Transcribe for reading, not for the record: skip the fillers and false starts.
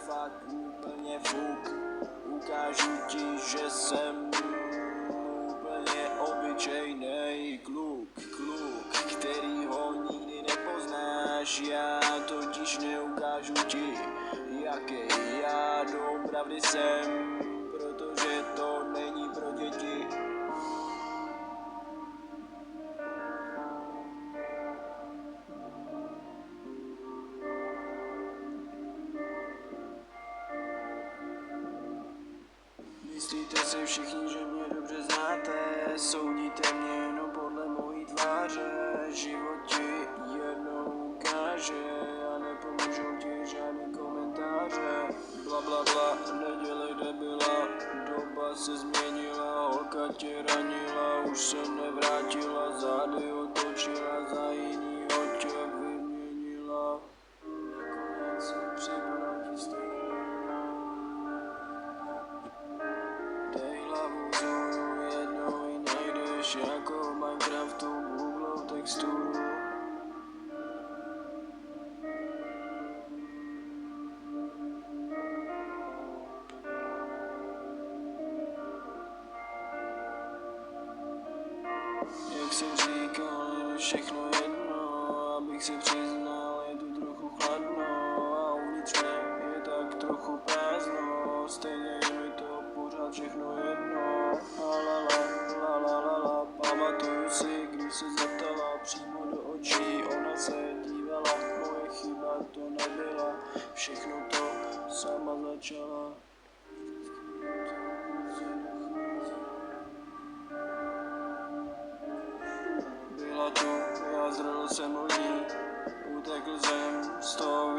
fakt úplně fuk. Ukážu ti, že jsem úplně obyčejnej kluk, který ho nikdy nepoznáš. Já totiž neukážu ti, jaký já doopravdy jsem, protože to není pro děti. Myslíte si všichni, že mě dobře znáte, soudíte mě jenom podle mojí tváře. Život ti jednou ukáže a nepomůžou ti žádný komentáře. Bla bla bla, nedělej debila, doba se změnila, holka tě ranila, už se nevrátila, zády otočila, za jinýho tě vyměnila. Nakonec si připadá ti stejný. Dej hlavu vzhůru, jednou ji najdeš, jako v Minecraftu googlou texturu. Jak jsem říkal, je všechno jedno, abych se přiznal, je tu trochu chladno a uvnitř mě je tak trochu prázdno, stejně je mi to pořád všechno jedno. La, pamatuju si, když se zeptala přímo do očí, ona se dívala, moje chyba to nebyla, všechno to sama začala. Byla tu, já zrodil jsem lní, utekl jsem z toho